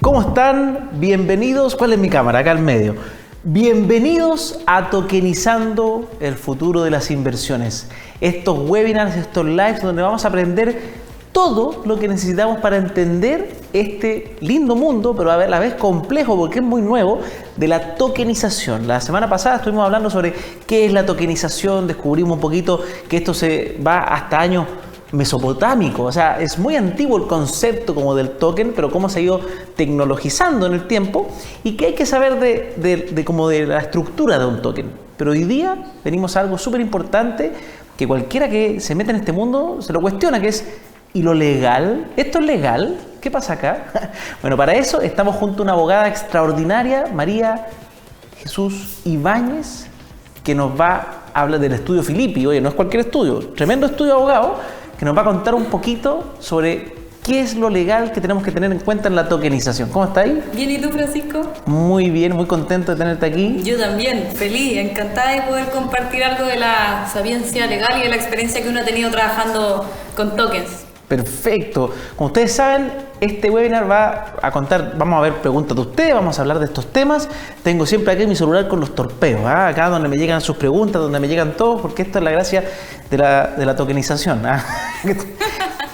¿Cómo están? Bienvenidos. ¿Cuál es mi cámara? Acá al medio. Bienvenidos a Tokenizando el futuro de las inversiones. Estos webinars, estos lives donde vamos a aprender todo lo que necesitamos para entender este lindo mundo, pero a la vez complejo porque es muy nuevo, de la tokenización. La semana pasada estuvimos hablando sobre qué es la tokenización, descubrimos un poquito que esto se va hasta años mesopotámicos, o sea, es muy antiguo el concepto como del token, pero cómo se ha ido tecnologizando en el tiempo y qué hay que saber de la estructura de un token. Pero hoy día venimos a algo súper importante que cualquiera que se meta en este mundo se lo cuestiona, que es: ¿y lo legal? ¿Esto es legal? ¿Qué pasa acá? Bueno, para eso estamos junto a una abogada extraordinaria, María Jesús Ibáñez, que nos va a hablar del estudio Filippi. Oye, no es cualquier estudio, tremendo estudio de abogado, que nos va a contar un poquito sobre qué es lo legal que tenemos que tener en cuenta en la tokenización. ¿Cómo está ahí? Bien, ¿y tú, Francisco? Muy bien, muy contento de tenerte aquí. Yo también, feliz, encantada de poder compartir algo de la sapiencia legal y de la experiencia que uno ha tenido trabajando con tokens. Perfecto. Como ustedes saben, este webinar va a contar, vamos a ver preguntas de ustedes, vamos a hablar de estos temas. Tengo siempre aquí mi celular con los torpeos, acá donde me llegan sus preguntas, donde me llegan todos, porque esto es la gracia de la tokenización.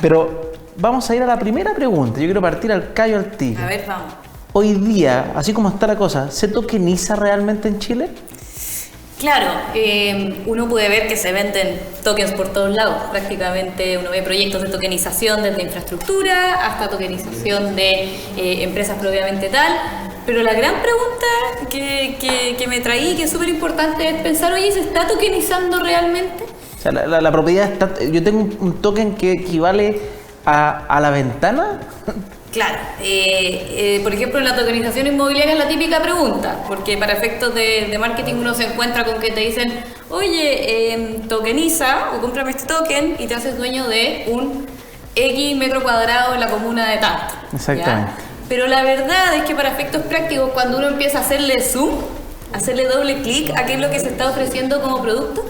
Pero vamos a ir a la primera pregunta. Yo quiero partir al callo al tiro. A ver, vamos. Hoy día, así como está la cosa, ¿se tokeniza realmente en Chile? Claro, uno puede ver que se venden tokens por todos lados. Prácticamente uno ve proyectos de tokenización desde infraestructura hasta tokenización de empresas propiamente tal. Pero la gran pregunta que me traí, que es súper importante, es pensar: oye, ¿se está tokenizando realmente? O sea, la propiedad está... Yo tengo un token que equivale a la ventana. Claro, por ejemplo, en la tokenización inmobiliaria es la típica pregunta, porque para efectos de marketing uno se encuentra con que te dicen: oye, tokeniza o cómprame este token y te haces dueño de un X metro cuadrado en la comuna de tanto. Exactamente. ¿Ya? Pero la verdad es que para efectos prácticos, cuando uno empieza a hacerle zoom, hacerle doble clic a qué es lo que se está ofreciendo como producto,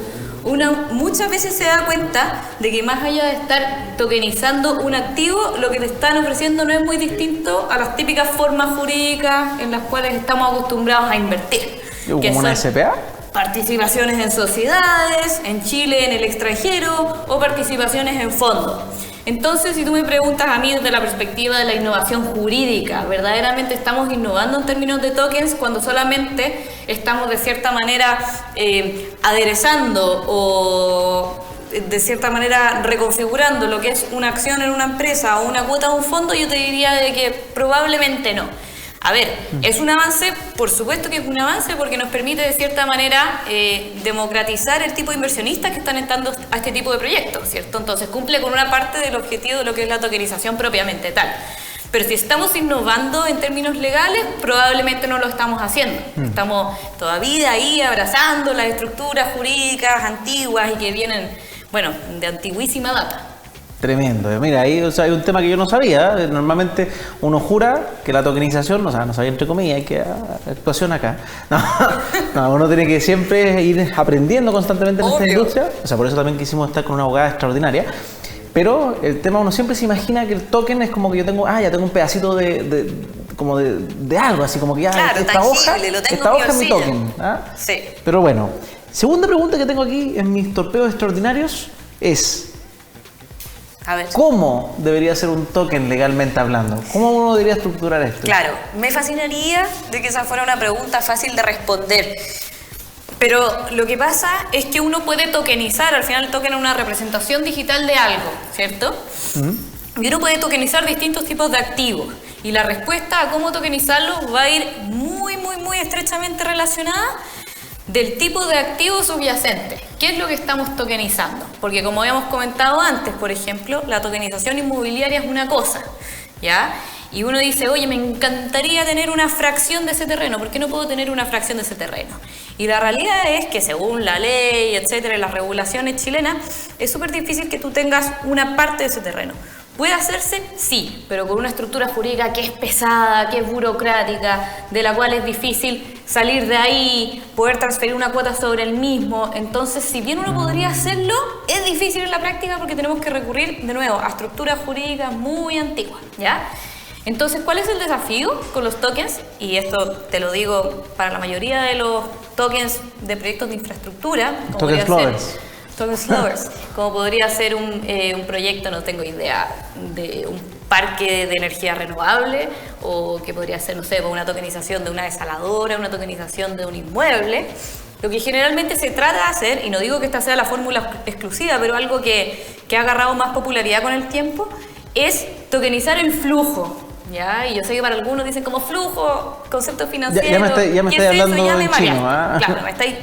uno muchas veces se da cuenta de que más allá de estar tokenizando un activo, lo que te están ofreciendo no es muy distinto a las típicas formas jurídicas en las cuales estamos acostumbrados a invertir. ¿Como una SPA? Participaciones en sociedades, en Chile, en el extranjero, o participaciones en fondos. Entonces, si tú me preguntas a mí desde la perspectiva de la innovación jurídica, ¿verdaderamente estamos innovando en términos de tokens cuando solamente estamos de cierta manera aderezando o de cierta manera reconfigurando lo que es una acción en una empresa o una cuota de un fondo? Yo te diría de que probablemente no. A ver, ¿es un avance? Por supuesto que es un avance, porque nos permite de cierta manera democratizar el tipo de inversionistas que están entrando a este tipo de proyectos, ¿cierto? Entonces cumple con una parte del objetivo de lo que es la tokenización propiamente tal. Pero si estamos innovando en términos legales, probablemente no lo estamos haciendo. Estamos todavía ahí abrazando las estructuras jurídicas antiguas y que vienen, bueno, de antiguísima data. Tremendo. Mira, ahí hay un tema que yo no sabía. Normalmente uno jura que la tokenización, no sabía entre comillas, hay que actuación acá. No, uno tiene que siempre ir aprendiendo constantemente en esta industria. O sea, por eso también quisimos estar con una abogada extraordinaria. Pero el tema, uno siempre se imagina que el token es como que yo tengo, ya tengo un pedacito de algo, así como que claro, esta hoja es mi token. Sí. Pero bueno, segunda pregunta que tengo aquí en mis torpeos extraordinarios es: a ver, ¿cómo debería ser un token legalmente hablando? ¿Cómo uno debería estructurar esto? Claro, me fascinaría de que esa fuera una pregunta fácil de responder. Pero lo que pasa es que uno puede tokenizar, al final el token es una representación digital de algo, ¿cierto? Y uno puede tokenizar distintos tipos de activos. Y la respuesta a cómo tokenizarlo va a ir muy, muy, muy estrechamente relacionada del tipo de activo subyacente. ¿Qué es lo que estamos tokenizando? Porque como habíamos comentado antes, por ejemplo, la tokenización inmobiliaria es una cosa, ¿ya? Y uno dice: oye, me encantaría tener una fracción de ese terreno, ¿por qué no puedo tener una fracción de ese terreno? Y la realidad es que según la ley, etcétera, y las regulaciones chilenas, es súper difícil que tú tengas una parte de ese terreno. ¿Puede hacerse? Sí, pero con una estructura jurídica que es pesada, que es burocrática, de la cual es difícil salir de ahí, poder transferir una cuota sobre el mismo. Entonces, si bien uno podría hacerlo, es difícil en la práctica porque tenemos que recurrir de nuevo a estructuras jurídicas muy antiguas, ¿ya? Entonces, ¿cuál es el desafío con los tokens? Y esto te lo digo para la mayoría de los tokens de proyectos de infraestructura. Tokens lovers. Tokens lovers. Como podría ser un proyecto, no tengo idea, de un parque de energía renovable, o que podría ser, no sé, una tokenización de una desaladora, una tokenización de un inmueble. Lo que generalmente se trata de hacer, y no digo que esta sea la fórmula exclusiva, pero algo que ha agarrado más popularidad con el tiempo, es tokenizar el flujo. ¿Ya? Y yo sé que para algunos dicen como flujo, concepto financiero. Ya me estáis hablando en chino. Claro, me estáis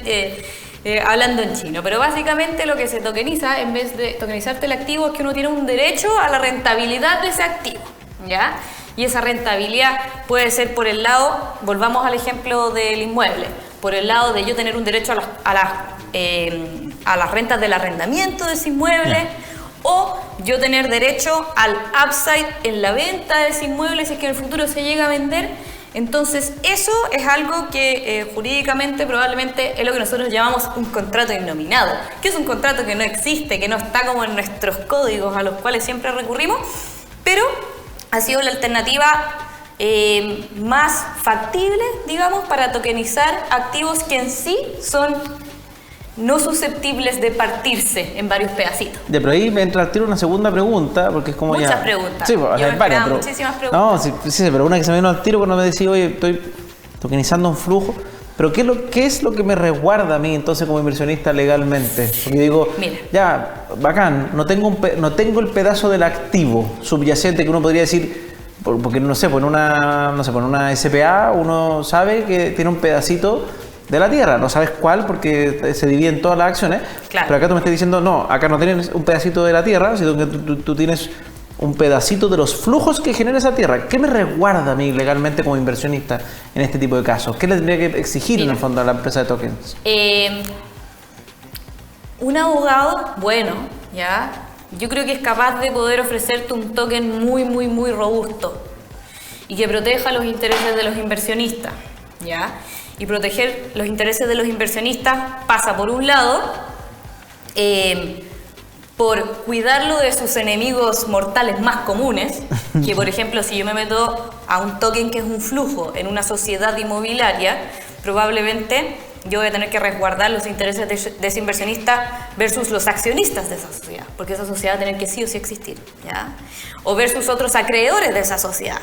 hablando en chino. Pero básicamente lo que se tokeniza, en vez de tokenizarte el activo, es que uno tiene un derecho a la rentabilidad de ese activo. ¿Ya? Y esa rentabilidad puede ser por el lado, volvamos al ejemplo del inmueble, por el lado de yo tener un derecho a las rentas del arrendamiento de ese inmueble. O yo tener derecho al upside en la venta de ese inmueble si es que en el futuro se llega a vender. Entonces eso es algo que jurídicamente probablemente es lo que nosotros llamamos un contrato innominado, que es un contrato que no existe, que no está como en nuestros códigos a los cuales siempre recurrimos, pero ha sido la alternativa más factible, digamos, para tokenizar activos que en sí son no susceptibles de partirse en varios pedacitos. Ya, pero ahí me entra al tiro una segunda pregunta, porque es como muchas ya... preguntas. Sí, pues, hay varias, pero... muchísimas preguntas. No, sí, pero una que se me vino al tiro cuando me decía, oye, estoy tokenizando un flujo, pero ¿qué es lo que me resguarda a mí entonces como inversionista legalmente? Porque digo, mira, ya, bacán, no tengo el pedazo del activo subyacente que uno podría decir, porque no sé, por una SPA uno sabe que tiene un pedacito de la tierra, no sabes cuál porque se dividen todas las acciones, claro. Pero acá tú me estás diciendo, no, acá no tienes un pedacito de la tierra, sino que tú tienes un pedacito de los flujos que genera esa tierra. ¿Qué me resguarda a mí legalmente como inversionista en este tipo de casos? ¿Qué le tendría que exigir en el fondo a la empresa de tokens? Un abogado bueno, ¿ya? Yo creo que es capaz de poder ofrecerte un token muy, muy, muy robusto y que proteja los intereses de los inversionistas, ¿ya? Y proteger los intereses de los inversionistas pasa, por un lado, por cuidarlo de sus enemigos mortales más comunes, que por ejemplo, si yo me meto a un token que es un flujo en una sociedad inmobiliaria, probablemente yo voy a tener que resguardar los intereses de ese inversionista versus los accionistas de esa sociedad, porque esa sociedad va a tener que sí o sí existir, ¿ya? O versus otros acreedores de esa sociedad,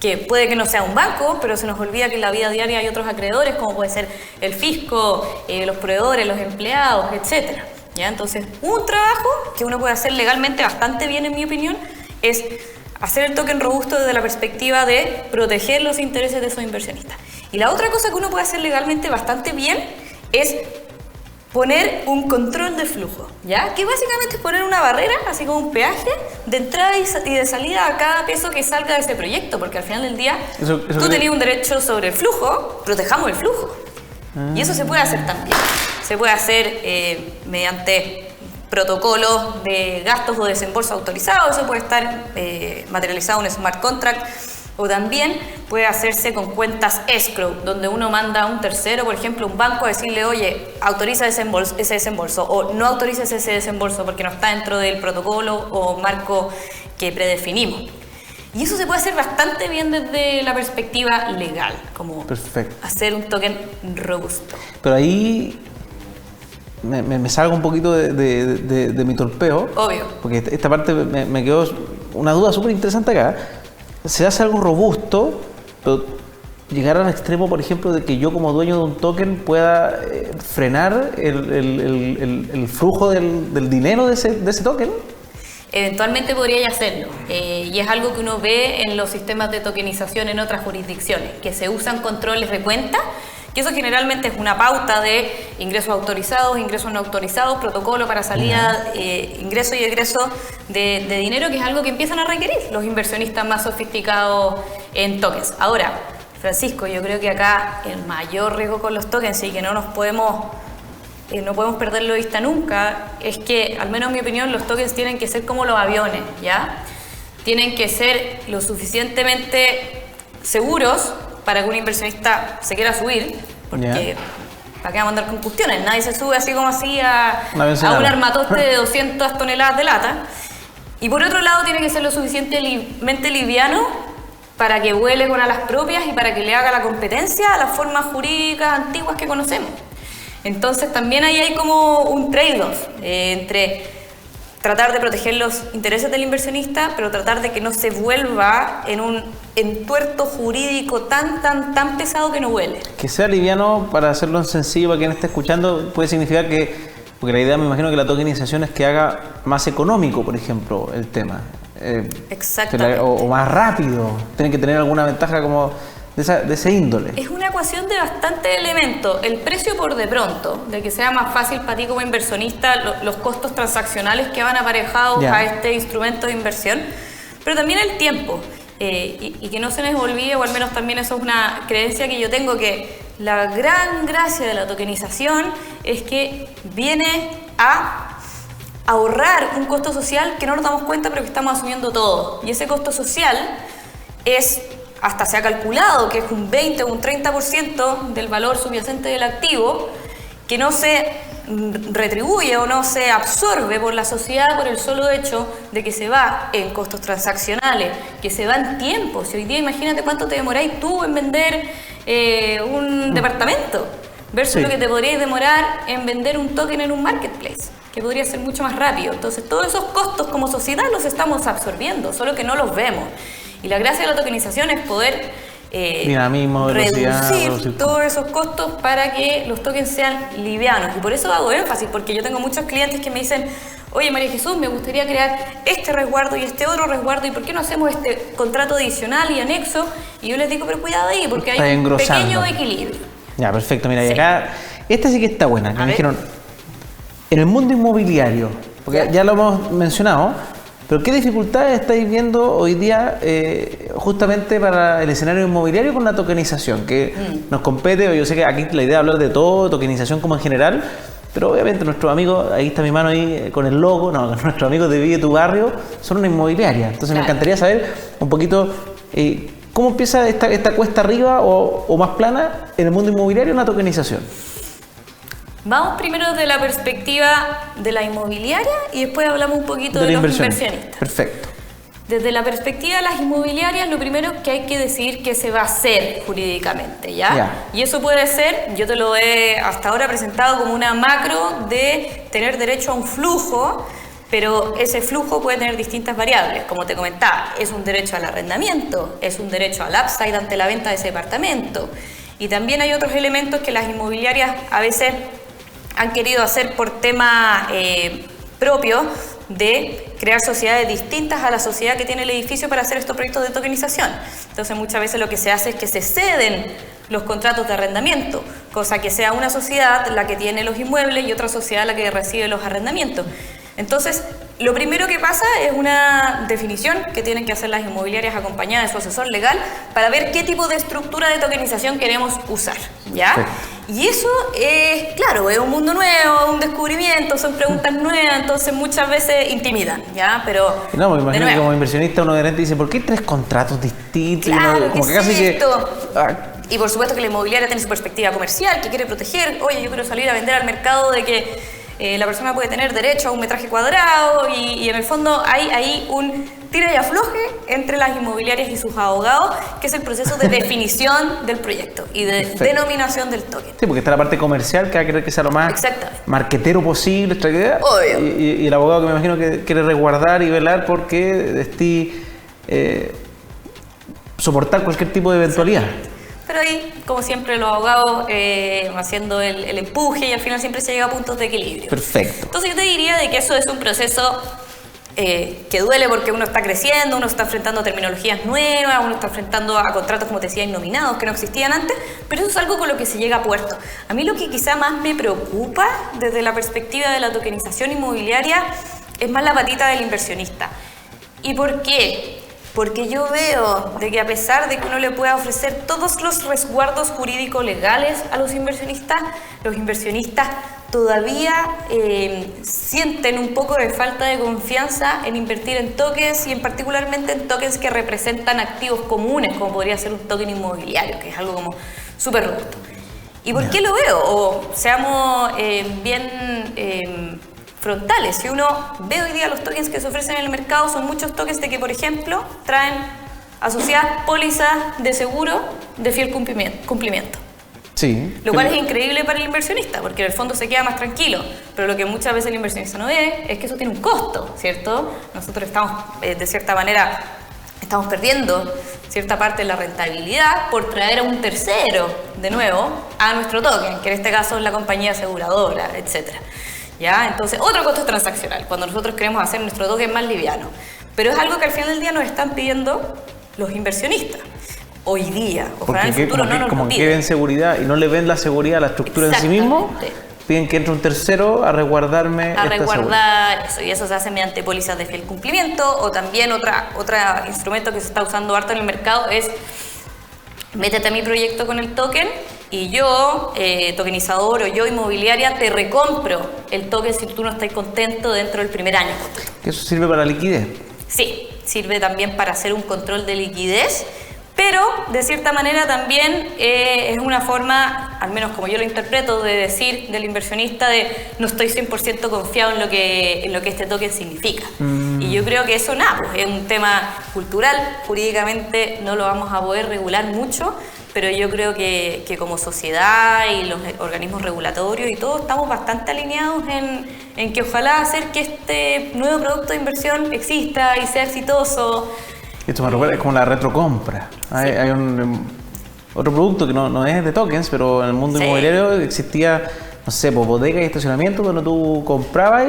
que puede que no sea un banco, pero se nos olvida que en la vida diaria hay otros acreedores, como puede ser el fisco, los proveedores, los empleados, etc. ¿Ya? Entonces, un trabajo que uno puede hacer legalmente bastante bien, en mi opinión, es hacer el token robusto desde la perspectiva de proteger los intereses de esos inversionistas. Y la otra cosa que uno puede hacer legalmente bastante bien es poner un control de flujo, ¿ya? Que básicamente es poner una barrera, así como un peaje, de entrada y de salida a cada peso que salga de ese proyecto, porque al final del día tú tenías un derecho sobre el flujo, protejamos el flujo. Y eso se puede hacer también. Se puede hacer mediante protocolos de gastos o desembolso autorizados, eso puede estar materializado en un smart contract, o también puede hacerse con cuentas escrow, donde uno manda a un tercero, por ejemplo, un banco, a decirle, oye, autoriza ese desembolso, o no autorices ese desembolso porque no está dentro del protocolo o marco que predefinimos. Y eso se puede hacer bastante bien desde la perspectiva legal, como Perfecto. hacer un token robusto. Pero ahí me salgo un poquito de mi torpeo. Obvio. Porque esta parte me quedó una duda súper interesante acá. Se hace algo robusto, pero llegar al extremo, por ejemplo, de que yo como dueño de un token pueda frenar el flujo del dinero de ese token. Eventualmente podría hacerlo, y es algo que uno ve en los sistemas de tokenización en otras jurisdicciones, que se usan controles de cuenta, que eso generalmente es una pauta de ingresos autorizados, ingresos no autorizados, protocolo para salida, ingreso y egreso de dinero, que es algo que empiezan a requerir los inversionistas más sofisticados en tokens. Ahora, Francisco, yo creo que acá el mayor riesgo con los tokens, y que no podemos perderlo de vista nunca, es que, al menos en mi opinión, los tokens tienen que ser como los aviones, ¿ya? Tienen que ser lo suficientemente seguros para que un inversionista se quiera subir, porque ¿para qué va a mandar combustiones? Nadie se sube así como así a un armatoste de 200 toneladas de lata. Y por otro lado, tiene que ser lo suficientemente liviano para que vuele con alas propias y para que le haga la competencia a las formas jurídicas antiguas que conocemos. Entonces también ahí hay como un trade-off entre tratar de proteger los intereses del inversionista, pero tratar de que no se vuelva en un entuerto jurídico tan pesado que no huele. Que sea liviano, para hacerlo sencillo para quien esté escuchando, puede significar que, porque la idea me imagino que la tokenización es que haga más económico, por ejemplo, el tema. Exactamente. O más rápido. Tienen que tener alguna ventaja como de ese índole. Es una ecuación de bastantes elementos. El precio por de pronto, de que sea más fácil para ti como inversionista, los costos transaccionales que van aparejados a este instrumento de inversión, pero también el tiempo. Y que no se les olvide, o al menos también eso es una creencia que yo tengo, que la gran gracia de la tokenización es que viene a ahorrar un costo social que no nos damos cuenta pero que estamos asumiendo todo. Y ese costo social es, hasta se ha calculado que es un 20 o un 30% del valor subyacente del activo que no se retribuye o no se absorbe por la sociedad por el solo hecho de que se va en costos transaccionales, que se va en tiempo. Si hoy día imagínate cuánto te demoráis tú en vender un departamento versus lo que te podrías demorar en vender un token en un marketplace, que podría ser mucho más rápido. Entonces todos esos costos como sociedad los estamos absorbiendo, solo que no los vemos. Y la gracia de la tokenización es poder reducir todos esos costos para que los tokens sean livianos. Y por eso hago énfasis, porque yo tengo muchos clientes que me dicen: oye, María Jesús, me gustaría crear este resguardo y este otro resguardo, ¿y por qué no hacemos este contrato adicional y anexo? Y yo les digo, pero cuidado ahí, porque hay un pequeño equilibrio. Ya, perfecto. Mira, y acá, esta sí que está buena. Me dijeron, en el mundo inmobiliario, porque ya lo hemos mencionado, pero ¿qué dificultades estáis viendo hoy día justamente para el escenario inmobiliario con la tokenización? Que nos compete, yo sé que aquí la idea es hablar de todo, tokenización como en general, pero obviamente nuestros amigos, ahí está mi mano ahí con el logo, nuestros amigos de Vive tu Barrio son una inmobiliaria. Entonces me encantaría saber un poquito cómo empieza esta cuesta arriba o más plana en el mundo inmobiliario en la tokenización. Vamos primero de la perspectiva de la inmobiliaria y después hablamos un poquito de los inversionistas. Perfecto. Desde la perspectiva de las inmobiliarias, lo primero es que hay que decidir qué se va a hacer jurídicamente, ¿ya? Y eso puede ser, yo te lo he hasta ahora presentado como una macro de tener derecho a un flujo, pero ese flujo puede tener distintas variables. Como te comentaba, es un derecho al arrendamiento, es un derecho al upside ante la venta de ese departamento. Y también hay otros elementos que las inmobiliarias a veces han querido hacer por tema propio de crear sociedades distintas a la sociedad que tiene el edificio para hacer estos proyectos de tokenización. Entonces muchas veces lo que se hace es que se ceden los contratos de arrendamiento, cosa que sea una sociedad la que tiene los inmuebles y otra sociedad la que recibe los arrendamientos. Entonces, lo primero que pasa es una definición que tienen que hacer las inmobiliarias acompañadas de su asesor legal para ver qué tipo de estructura de tokenización queremos usar, ¿ya? Sí. Y eso es, claro, es un mundo nuevo, un descubrimiento, son preguntas nuevas, entonces muchas veces intimidan, ¿ya? Pero no, me imagino que como inversionista uno de repente dice, ¿por qué hay 3 contratos distintos? Claro, como que casi esto? Y por supuesto que la inmobiliaria tiene su perspectiva comercial, que quiere proteger. Oye, yo quiero salir a vender al mercado de que la persona puede tener derecho a un metraje cuadrado y en el fondo hay ahí un tira y afloje entre las inmobiliarias y sus abogados, que es el proceso de definición del proyecto y de denominación del token. Sí, porque está la parte comercial que va a querer que sea lo más marquetero posible, esta idea. Obvio. Y el abogado que me imagino que quiere resguardar y velar porque soportar cualquier tipo de eventualidad. Sí. Pero ahí, como siempre, los abogados haciendo el empuje y al final siempre se llega a puntos de equilibrio. Perfecto. Entonces yo te diría de que eso es un proceso que duele porque uno está creciendo, uno está enfrentando terminologías nuevas, uno está enfrentando a contratos, como te decía, innominados que no existían antes, pero eso es algo con lo que se llega a puerto. A mí lo que quizá más me preocupa desde la perspectiva de la tokenización inmobiliaria es más la patita del inversionista. ¿Y por qué? Porque yo veo de que a pesar de que uno le pueda ofrecer todos los resguardos jurídicos legales a los inversionistas todavía sienten un poco de falta de confianza en invertir en tokens y en particularmente en tokens que representan activos comunes, como podría ser un token inmobiliario, que es algo como súper robusto. ¿Y por qué lo veo? O seamos bien frontales. Si uno ve hoy día los tokens que se ofrecen en el mercado, son muchos tokens de que, por ejemplo, traen asociadas pólizas de seguro de fiel cumplimiento. Sí. Lo cual es increíble para el inversionista, porque en el fondo se queda más tranquilo. Pero lo que muchas veces el inversionista no ve es que eso tiene un costo, ¿cierto? Nosotros estamos, de cierta manera, estamos perdiendo cierta parte de la rentabilidad por traer a un tercero, de nuevo, a nuestro token, que en este caso es la compañía aseguradora, etc. ¿Ya? Entonces, otro costo transaccional, cuando nosotros queremos hacer nuestro token más liviano. Pero es algo que al final del día nos están pidiendo los inversionistas. Hoy día, ojalá en el futuro no nos lo como piden. que ven seguridad y no le ven la seguridad a la estructura en sí mismo, piden que entre un tercero a resguardarme esta resguardar eso, y eso se hace mediante pólizas de fiel cumplimiento, o también otro instrumento que se está usando harto en el mercado es métete a mi proyecto con el token y yo, tokenizador o yo, inmobiliaria, te recompro el token si tú no estás contento dentro del primer año. ¿Eso sirve para liquidez? Sí, sirve también para hacer un control de liquidez, pero de cierta manera también es una forma, al menos como yo lo interpreto, de decir del inversionista de no estoy 100% confiado en lo que este token significa. Y yo creo que eso pues, es un tema cultural, jurídicamente no lo vamos a poder regular mucho, pero yo creo que como sociedad y los organismos regulatorios y todo estamos bastante alineados en que ojalá hacer que este nuevo producto de inversión exista y sea exitoso. Esto me recuerda, es como la retrocompra. Hay otro producto que no es de tokens, pero en el mundo inmobiliario existía, no sé, bodegas y estacionamiento donde tú comprabas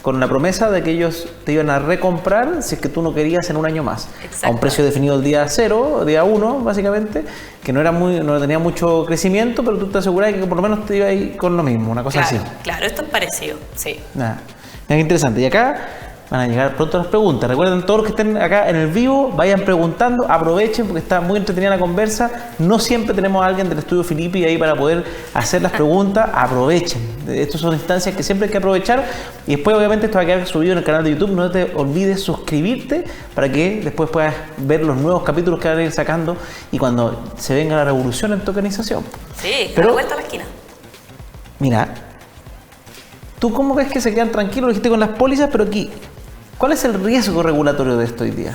con la promesa de que ellos te iban a recomprar si es que tú no querías en un año más. A un precio definido el día 0, día 1, básicamente, que no tenía mucho crecimiento, pero tú te asegurabas que por lo menos te iba a ir con lo mismo, una cosa así. Claro, esto es parecido, sí. Nada, es interesante. Y acá van a llegar pronto las preguntas. Recuerden, todos los que estén acá en el vivo, vayan preguntando, aprovechen porque está muy entretenida la conversa. No siempre tenemos a alguien del estudio Filippi ahí para poder hacer las preguntas. Aprovechen. Estas son instancias que siempre hay que aprovechar. Y después, obviamente, esto va a quedar subido en el canal de YouTube. No te olvides suscribirte para que después puedas ver los nuevos capítulos que van a ir sacando y cuando se venga la revolución en tokenización. Sí, pero vuelta a la esquina. Mira, ¿tú cómo ves que se quedan tranquilos? Lo dijiste con las pólizas, pero aquí, ¿cuál es el riesgo regulatorio de esto hoy día?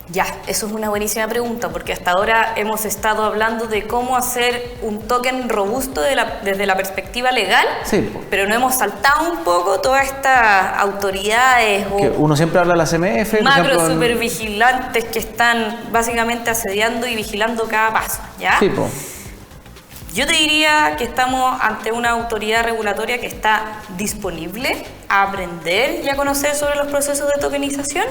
Ya, eso es una buenísima pregunta, porque hasta ahora hemos estado hablando de cómo hacer un token robusto desde la perspectiva legal, sí, pero no hemos saltado un poco todas estas autoridades que uno siempre habla de la CMF, macro supervigilantes que están básicamente asediando y vigilando cada paso, ¿ya? Sí, pues. Yo te diría que estamos ante una autoridad regulatoria que está disponible a aprender y a conocer sobre los procesos de tokenización,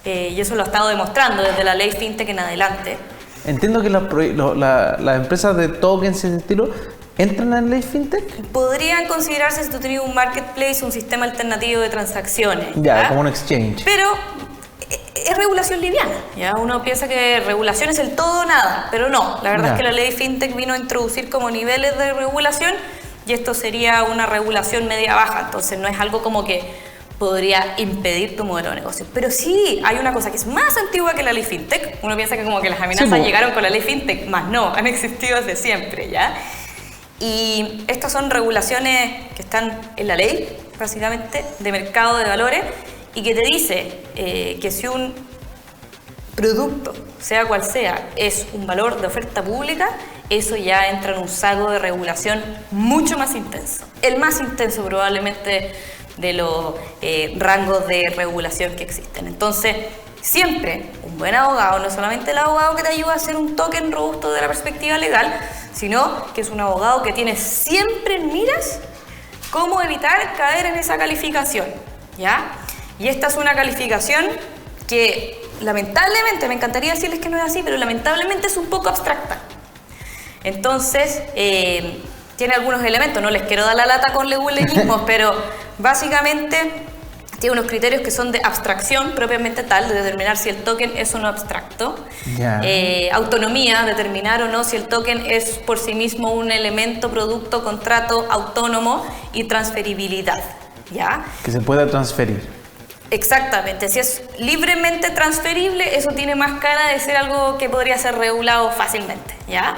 y eso lo ha estado demostrando desde la ley FinTech en adelante. Entiendo que las empresas de tokens en estilo entran en la ley FinTech. Podrían considerarse si tú tenías un marketplace, un sistema alternativo de transacciones. Ya, como un exchange. Pero es regulación liviana, ¿ya? Uno piensa que regulación es el todo o nada, pero no. La verdad es que la ley FinTech vino a introducir como niveles de regulación y esto sería una regulación media-baja, entonces no es algo como que podría impedir tu modelo de negocio. Pero sí, hay una cosa que es más antigua que la ley FinTech. Uno piensa que como que las amenazas llegaron con la ley FinTech, más no, han existido desde siempre, ¿ya? Y estas son regulaciones que están en la ley, básicamente, de mercado de valores, y que te dice que si un producto, sea cual sea, es un valor de oferta pública, eso ya entra en un saco de regulación mucho más intenso. El más intenso probablemente de los rangos de regulación que existen. Entonces, siempre un buen abogado, no solamente el abogado que te ayuda a hacer un token robusto de la perspectiva legal, sino que es un abogado que tiene siempre en miras cómo evitar caer en esa calificación, ¿ya? Y esta es una calificación que lamentablemente, me encantaría decirles que no es así, pero lamentablemente es un poco abstracta. Entonces, tiene algunos elementos, no les quiero dar la lata con legularismos, pero básicamente tiene unos criterios que son de abstracción propiamente tal, de determinar si el token es o no abstracto. Autonomía, determinar o no si el token es por sí mismo un elemento, producto, contrato autónomo, y transferibilidad, ¿ya? Que se pueda transferir. Exactamente, si es libremente transferible, eso tiene más cara de ser algo que podría ser regulado fácilmente, ¿ya?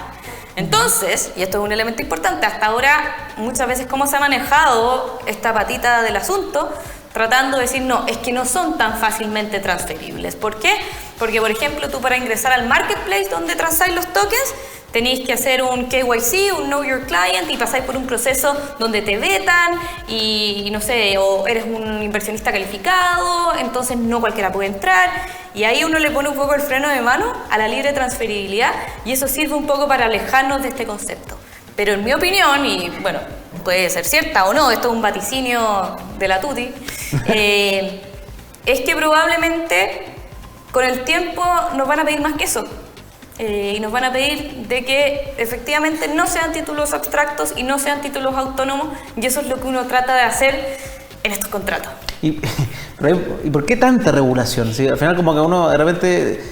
Entonces, y esto es un elemento importante, hasta ahora muchas veces cómo se ha manejado esta patita del asunto, tratando de decir, no, es que no son tan fácilmente transferibles. ¿Por qué? Porque, por ejemplo, tú para ingresar al marketplace donde transáis los tokens, tenéis que hacer un KYC, un Know Your Client, y pasáis por un proceso donde te vetan y no sé, o eres un inversionista calificado, entonces no cualquiera puede entrar. Y ahí uno le pone un poco el freno de mano a la libre transferibilidad y eso sirve un poco para alejarnos de este concepto. Pero en mi opinión, y bueno, puede ser cierta o no, esto es un vaticinio de la tuti, es que probablemente con el tiempo nos van a pedir más que eso. Y nos van a pedir de que efectivamente no sean títulos abstractos y no sean títulos autónomos, y eso es lo que uno trata de hacer en estos contratos. ¿Y por qué tanta regulación? ¿Sí? Al final como que uno de repente,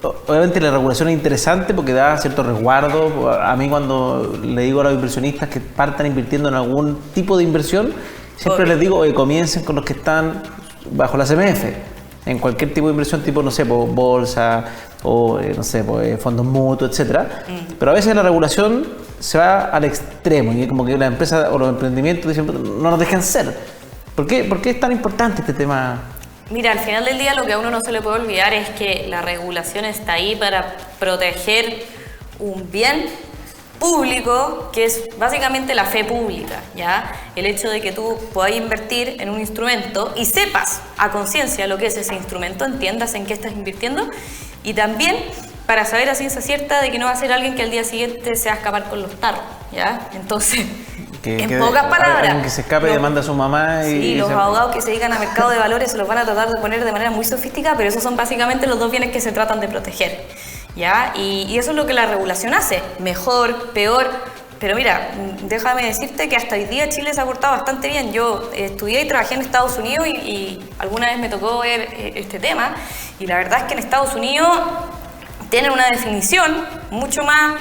obviamente la regulación es interesante porque da cierto resguardo. A mí cuando le digo a los inversionistas que partan invirtiendo en algún tipo de inversión, siempre les digo, oye, comiencen con los que están bajo la CMF, en cualquier tipo de inversión, tipo, no sé, bolsa, o no sé, fondos mutuos, etcétera. Pero a veces la regulación se va al extremo y es como que las empresas o los emprendimientos dicen, no nos dejan ser. ¿Por qué es tan importante este tema? Mira, al final del día lo que a uno no se le puede olvidar es que la regulación está ahí para proteger un bien público, que es básicamente la fe pública, ¿ya? El hecho de que tú puedas invertir en un instrumento y sepas a conciencia lo que es ese instrumento, entiendas en qué estás invirtiendo, y también para saber a ciencia cierta de que no va a ser alguien que al día siguiente se va a escapar con los tarros, ¿ya? Entonces, en pocas palabras, alguien que se escape demanda a su mamá y... Sí, los abogados que se dedican a mercado de valores se los van a tratar de poner de manera muy sofisticada, pero esos son básicamente los dos bienes que se tratan de proteger, ¿ya? Y eso es lo que la regulación hace, mejor, peor, pero mira, déjame decirte que hasta hoy día Chile se ha portado bastante bien. Yo estudié y trabajé en Estados Unidos y alguna vez me tocó ver este tema, y la verdad es que en Estados Unidos tienen una definición mucho más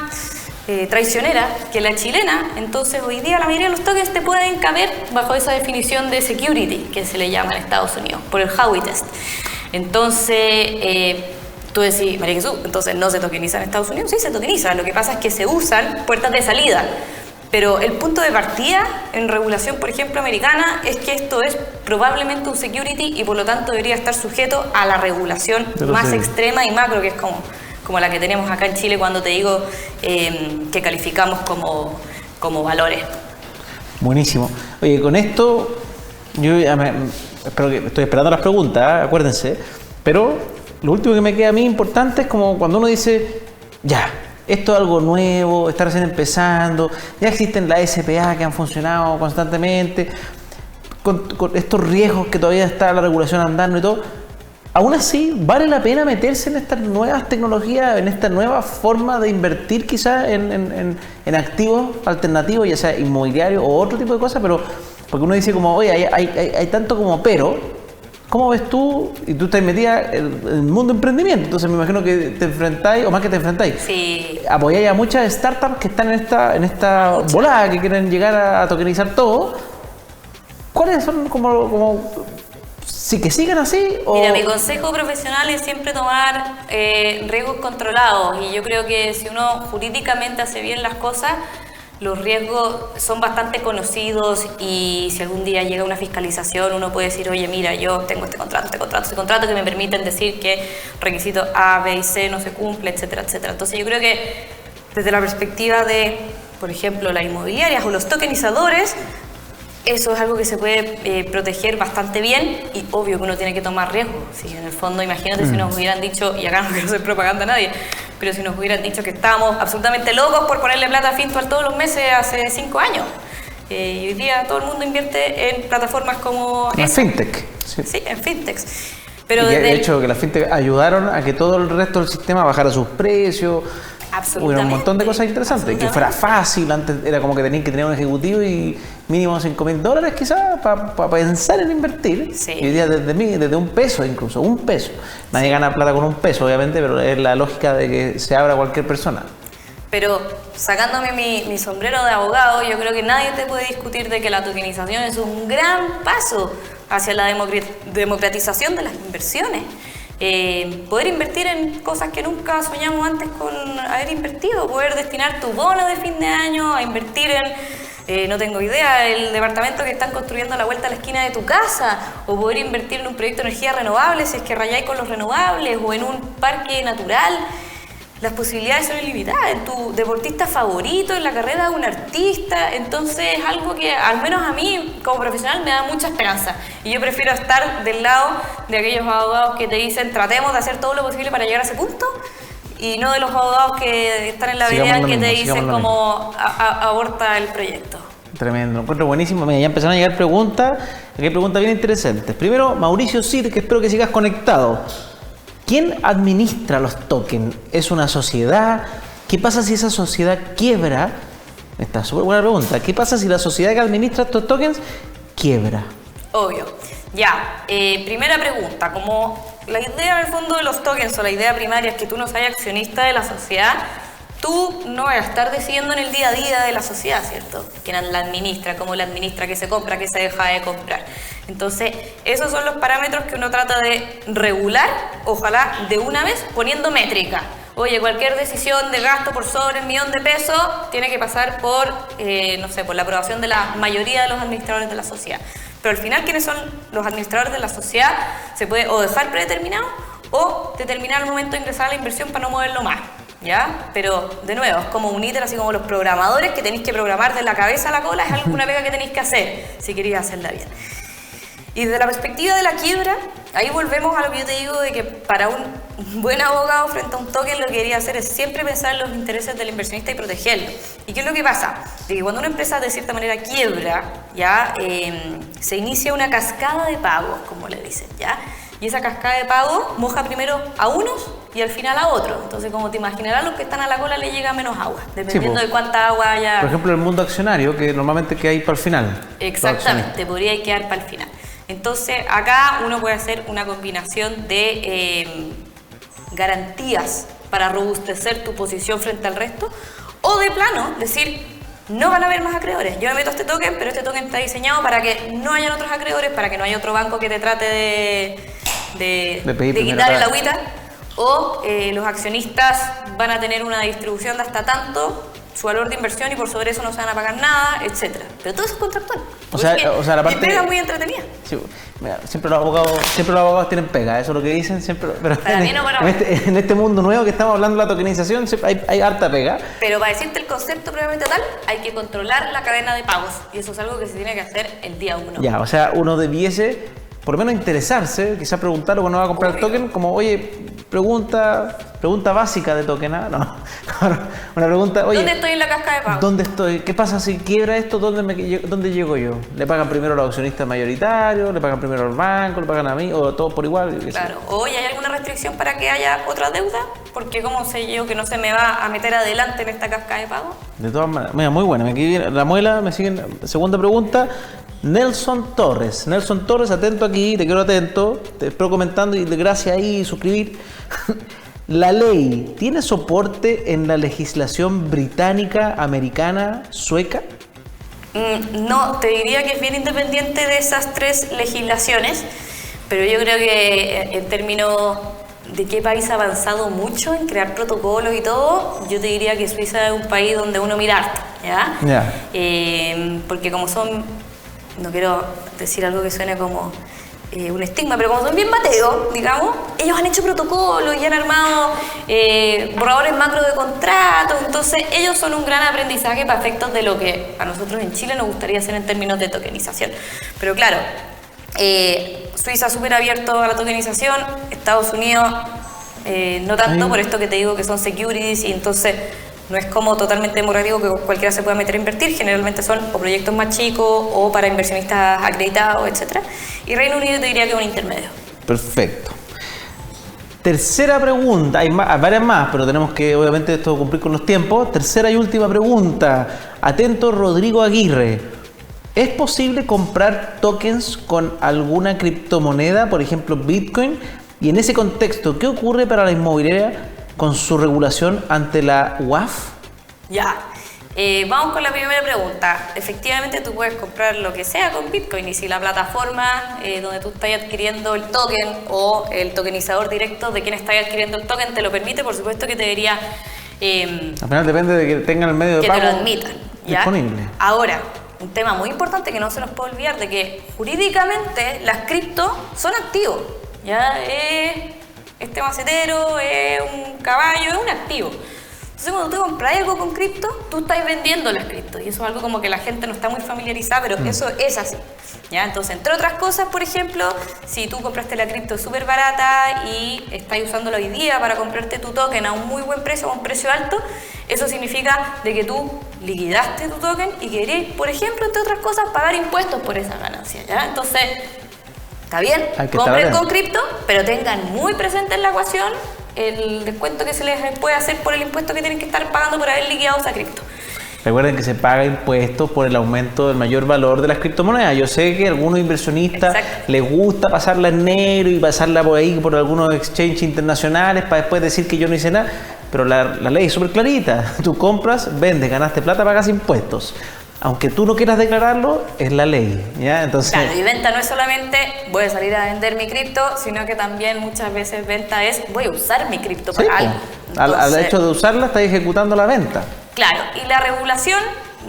traicionera que la chilena, entonces hoy día la mayoría de los tokens te pueden caber bajo esa definición de security que se le llama en Estados Unidos, por el Howey Test. Entonces, tú decís, María Jesús, entonces no se tokeniza en Estados Unidos. Sí, se tokeniza, lo que pasa es que se usan puertas de salida, pero el punto de partida en regulación, por ejemplo, americana, es que esto es probablemente un security y por lo tanto debería estar sujeto a la regulación más extrema y macro, que es como la que tenemos acá en Chile cuando te digo que calificamos como valores. Buenísimo. Oye, con esto, yo ya estoy esperando las preguntas, acuérdense, pero lo último que me queda a mí importante es como cuando uno dice, ya, esto es algo nuevo, está recién empezando, ya existen las SPA que han funcionado constantemente, con estos riesgos que todavía está la regulación andando y todo. Aún así, ¿vale la pena meterse en estas nuevas tecnologías, en esta nueva forma de invertir quizás en activos alternativos, ya sea inmobiliario o otro tipo de cosas? Pero porque uno dice como, oye, hay tanto como pero, ¿cómo ves tú? Y tú estás metida en el mundo de emprendimiento, entonces me imagino que te enfrentáis, o más que te enfrentáis, sí, apoyáis a muchas startups que están en esta volada, que quieren llegar a tokenizar todo. ¿Cuáles son como sí, que sigan así? ¿O? Mira, mi consejo profesional es siempre tomar riesgos controlados, y yo creo que si uno jurídicamente hace bien las cosas, los riesgos son bastante conocidos, y si algún día llega una fiscalización, uno puede decir, oye, mira, yo tengo este contrato que me permiten decir que requisito A, B y C no se cumple, etcétera, etcétera. Entonces yo creo que desde la perspectiva de, por ejemplo, las inmobiliarias o los tokenizadores, eso es algo que se puede proteger bastante bien, y obvio que uno tiene que tomar riesgos. Si en el fondo, imagínate si nos hubieran dicho, y acá no quiero hacer propaganda a nadie, pero si nos hubieran dicho que estábamos absolutamente locos por ponerle plata a Fintual todos los meses hace 5 años. Y hoy día todo el mundo invierte en plataformas como en fintech. Sí, en fintechs. Pero y de hecho que las fintech ayudaron a que todo el resto del sistema bajara sus precios. Hubo un montón de cosas interesantes, que fuera fácil. Antes era como que tenían que tener un ejecutivo y mínimo $5,000 quizás para pensar en invertir. Sí. Y hoy día desde un peso, incluso un peso. Nadie gana plata con un peso, obviamente, pero es la lógica de que se abra cualquier persona. Pero sacándome mi sombrero de abogado, yo creo que nadie te puede discutir de que la tokenización es un gran paso hacia la democratización de las inversiones. Poder invertir en cosas que nunca soñamos antes con haber invertido, poder destinar tu bono de fin de año a invertir no tengo idea, el departamento que están construyendo a la vuelta a la esquina de tu casa, o poder invertir en un proyecto de energía renovable si es que rayáis con los renovables, o en un parque natural. Las posibilidades son ilimitadas, en tu deportista favorito, en la carrera de un artista. Entonces es algo que al menos a mí como profesional me da mucha esperanza, y yo prefiero estar del lado de aquellos abogados que te dicen tratemos de hacer todo lo posible para llegar a ese punto, y no de los abogados que están en la vereda que te dicen como aborta el proyecto. Tremendo, encuentro buenísimo. Mira, ya empezaron a llegar preguntas. Aquí hay preguntas bien interesantes. Primero, Mauricio Cid, que espero que sigas conectado. ¿Quién administra los tokens? ¿Es una sociedad? ¿Qué pasa si esa sociedad quiebra? Esta es súper buena pregunta. ¿Qué pasa si la sociedad que administra estos tokens quiebra? Obvio. Ya, primera pregunta. Como la idea en el fondo de los tokens, o la idea primaria, es que tú no seas accionista de la sociedad, tú no vas a estar decidiendo en el día a día de la sociedad, ¿cierto? ¿Quién la administra? ¿Cómo la administra? ¿Qué se compra? ¿Qué se deja de comprar? Entonces, esos son los parámetros que uno trata de regular, ojalá de una vez, poniendo métrica. Oye, cualquier decisión de gasto por sobre $1.000.000 tiene que pasar por, no sé, por la aprobación de la mayoría de los administradores de la sociedad. Pero al final, ¿quiénes son los administradores de la sociedad? Se puede o dejar predeterminado o determinar el momento de ingresar a la inversión para no moverlo más. ¿Ya? Pero, de nuevo, es como un ítem, así como los programadores, que tenéis que programar de la cabeza a la cola, es alguna pega que tenéis que hacer, si queréis hacerla bien. Y desde la perspectiva de la quiebra, ahí volvemos a lo que yo te digo, de que para un buen abogado frente a un token, lo que debería hacer es siempre pensar en los intereses del inversionista y protegerlo. ¿Y qué es lo que pasa? De que cuando una empresa de cierta manera quiebra, ¿ya? Se inicia una cascada de pagos, como le dicen, ¿ya? Y esa cascada de pagos moja primero a unos y al final a otros. Entonces, como te imaginarás, los que están a la cola le llega menos agua, dependiendo de cuánta agua haya. Por ejemplo, el mundo accionario, que normalmente queda ahí para el final. Exactamente, podría quedar para el final. Entonces, acá uno puede hacer una combinación de garantías para robustecer tu posición frente al resto, o de plano, decir, no van a haber más acreedores. Yo me meto a este token, pero este token está diseñado para que no hayan otros acreedores, para que no haya otro banco que te trate de quitar el agüita, o los accionistas van a tener una distribución de hasta tanto su valor de inversión y por sobre eso no se van a pagar nada, etcétera. Pero todo eso es contractual. O sea, la parte... Es pega muy entretenida. Sí, mira, siempre los abogados tienen pega, eso es lo que dicen siempre. Pero para mí no, en este mundo nuevo que estamos hablando de la tokenización, hay harta pega. Pero para decirte el concepto previamente tal, hay que controlar la cadena de pagos. Y eso es algo que se tiene que hacer el día 1. Ya, o sea, uno debiese por lo menos interesarse, quizás preguntarlo cuando va a comprar el token, como, oye, pregunta básica de token, ¿ah? No, una pregunta, oye, ¿dónde estoy en la cascada de pago? ¿Dónde estoy? ¿Qué pasa si quiebra esto? ¿Dónde llego yo? ¿Le pagan primero a los accionistas mayoritarios? ¿Le pagan primero al banco? ¿Le pagan a mí? ¿O todos por igual? Claro, oye, ¿hay alguna restricción para que haya otra deuda? Porque ¿cómo sé yo que no se me va a meter adelante en esta cascada de pago? De todas maneras, mira, muy buena, aquí viene la muela, me siguen, segunda pregunta. Nelson Torres, atento aquí, te quiero atento, te espero comentando y gracias ahí, suscribir. ¿La ley tiene soporte en la legislación británica, americana, sueca? No, te diría que es bien independiente de esas tres legislaciones, pero yo creo que en términos de qué país ha avanzado mucho en crear protocolos y todo, yo te diría que Suiza es un país donde uno mira harto, ¿ya? Yeah. Porque como son, no quiero decir algo que suene como un estigma, pero como son bien mateos, digamos, ellos han hecho protocolos y han armado borradores macro de contratos, entonces ellos son un gran aprendizaje para efectos de lo que a nosotros en Chile nos gustaría hacer en términos de tokenización. Pero claro, Suiza súper abierto a la tokenización, Estados Unidos no tanto, por esto que te digo que son securities y entonces no es como totalmente democrático que cualquiera se pueda meter a invertir, generalmente son o proyectos más chicos o para inversionistas acreditados, etc. Y Reino Unido te diría que es un intermedio. Perfecto. Tercera pregunta, hay varias más, pero tenemos que obviamente esto cumplir con los tiempos. Tercera y última pregunta, atento Rodrigo Aguirre. ¿Es posible comprar tokens con alguna criptomoneda, por ejemplo Bitcoin? Y en ese contexto, ¿qué ocurre para la inmobiliaria con su regulación ante la UAF? Ya, vamos con la primera pregunta. Efectivamente tú puedes comprar lo que sea con Bitcoin y si la plataforma donde tú estás adquiriendo el token o el tokenizador directo de quien está adquiriendo el token te lo permite, por supuesto que te debería... Al final depende de que tengan el medio de pago. Que te lo admitan, ¿ya? Disponible. Ahora, un tema muy importante que no se nos puede olvidar, de que jurídicamente las cripto son activos, ¿ya? Este macetero es un caballo, es un activo. Entonces, cuando tú compras algo con cripto, tú estás vendiendo las cripto. Y eso es algo como que la gente no está muy familiarizada, pero eso es así, ¿ya? Entonces, entre otras cosas, por ejemplo, si tú compraste la cripto súper barata y estás usándola hoy día para comprarte tu token a un muy buen precio, a un precio alto, eso significa de que tú liquidaste tu token y querés, por ejemplo, entre otras cosas, pagar impuestos por esa ganancia, ¿ya? Entonces, está bien, compren con cripto, pero tengan muy presente en la ecuación el descuento que se les puede hacer por el impuesto que tienen que estar pagando por haber liquidado esa cripto. Recuerden que se paga impuestos por el aumento del mayor valor de las criptomonedas. Yo sé que a algunos inversionistas les gusta pasarla en negro y pasarla por ahí por algunos exchanges internacionales para después decir que yo no hice nada, pero la ley es súper clarita. Tú compras, vendes, ganaste plata, pagas impuestos. Aunque tú no quieras declararlo, es la ley, ¿ya? Entonces, claro, y venta no es solamente voy a salir a vender mi cripto, sino que también muchas veces venta es voy a usar mi cripto para algo. Entonces, al hecho de usarla, estás ejecutando la venta. Claro, y la regulación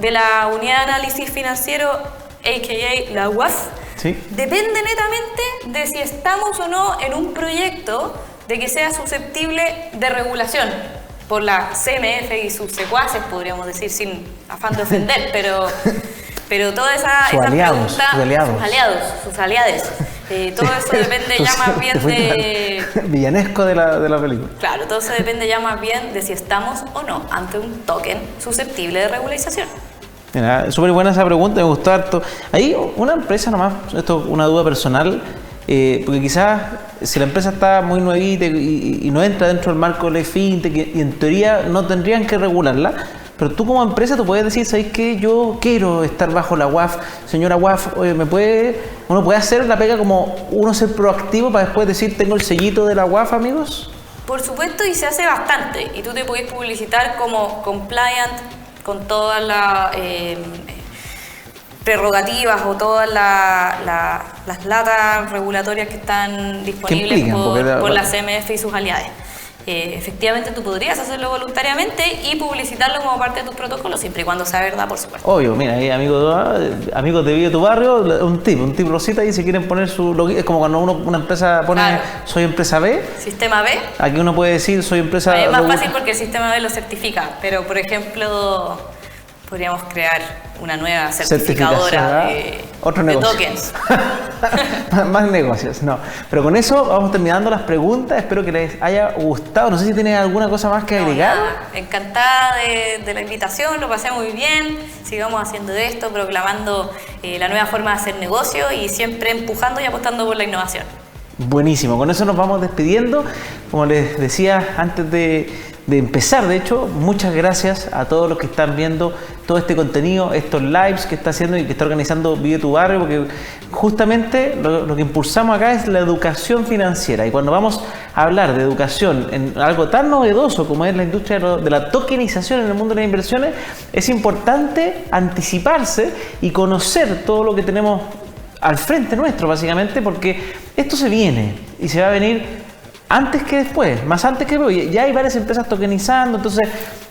de la Unidad de Análisis Financiero, a.k.a. la UAF, depende netamente de si estamos o no en un proyecto de que sea susceptible de regulación por la CMF y sus secuaces, podríamos decir, sin afán de ofender, pero toda esa pregunta, sus aliados, todo eso depende ya más bien de... Villanesco de la película. Claro, todo eso depende ya más bien de si estamos o no ante un token susceptible de regularización. Mira, súper buena esa pregunta, me gustó harto. Hay una empresa nomás, esto es una duda personal, porque quizás si la empresa está muy nuevita y no entra dentro del marco de la fintech y en teoría no tendrían que regularla, pero tú como empresa tú puedes decir, ¿sabes qué? Yo quiero estar bajo la UAF, señora UAF, oye, uno puede hacer la pega como uno ser proactivo para después decir, tengo el sellito de la UAF, amigos. Por supuesto, y se hace bastante, y tú te puedes publicitar como compliant con todas las prerrogativas o todas las latas regulatorias que están disponibles por la CMF y sus aliados. Efectivamente, tú podrías hacerlo voluntariamente y publicitarlo como parte de tus protocolos, siempre y cuando sea verdad, por supuesto. Obvio, mira, amigos de Vive tu Barrio, un tip rosita ahí si quieren poner su login. Es como cuando una empresa pone soy empresa B. Sistema B. Aquí uno puede decir soy empresa B. Es más fácil porque el sistema B lo certifica, pero por ejemplo, podríamos crear una nueva certificadora de tokens. Más negocios, no. Pero con eso vamos terminando las preguntas. Espero que les haya gustado. No sé si tienen alguna cosa más que agregar. Encantada de la invitación, lo pasé muy bien. Sigamos haciendo esto, proclamando la nueva forma de hacer negocio y siempre empujando y apostando por la innovación. Buenísimo, con eso nos vamos despidiendo. Como les decía antes de empezar, de hecho, muchas gracias a todos los que están viendo todo este contenido, estos lives que está haciendo y que está organizando Vive tu Barrio, porque justamente lo que impulsamos acá es la educación financiera. Y cuando vamos a hablar de educación en algo tan novedoso como es la industria de la tokenización en el mundo de las inversiones, es importante anticiparse y conocer todo lo que tenemos al frente nuestro, básicamente, porque esto se viene y se va a venir antes que después, más antes que después. Ya hay varias empresas tokenizando, entonces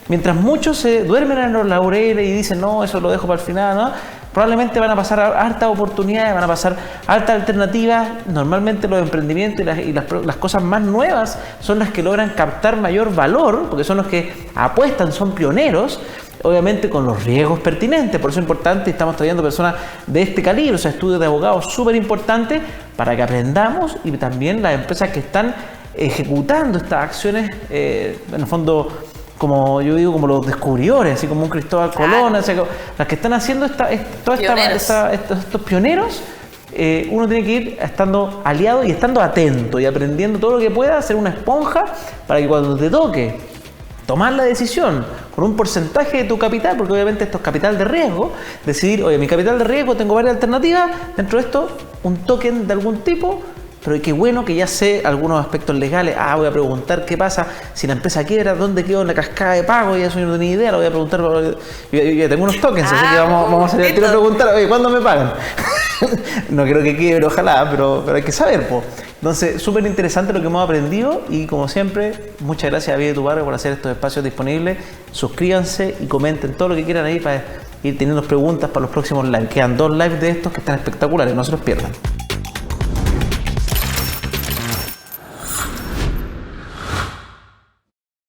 mientras muchos se duermen en los laureles y dicen no, eso lo dejo para el final, ¿no? Probablemente van a pasar hartas oportunidades, van a pasar hartas alternativas. Normalmente los emprendimientos y las cosas más nuevas son las que logran captar mayor valor, porque son los que apuestan, son pioneros, obviamente con los riesgos pertinentes. Por eso es importante, estamos trayendo personas de este calibre, o sea, estudios de abogados súper importantes para que aprendamos, y también las empresas que están ejecutando estas acciones, en el fondo, como yo digo, como los descubridores, así como un Cristóbal Colón, o sea, las que están haciendo estos pioneros. Uno tiene que ir estando aliado y estando atento y aprendiendo todo lo que pueda, ser una esponja para que cuando te toque tomar la decisión con un porcentaje de tu capital, porque obviamente esto es capital de riesgo, decidir, oye, mi capital de riesgo, tengo varias alternativas, dentro de esto un token de algún tipo, pero qué bueno que ya sé algunos aspectos legales. Voy a preguntar qué pasa si la empresa quiebra, dónde quedó en la cascada de pago, y eso yo no tenía idea, lo voy a preguntar. Yo tengo unos tokens, así que vamos a salir al tiro a preguntar, oye, ¿cuándo me pagan? No quiero que quiebre, ojalá, pero hay que saber, po. Entonces, súper interesante lo que hemos aprendido, y como siempre, muchas gracias a Vive tu Barrio por hacer estos espacios disponibles. Suscríbanse y comenten todo lo que quieran ahí para ir teniendo preguntas para los próximos lives. Quedan 2 lives de estos que están espectaculares, no se los pierdan.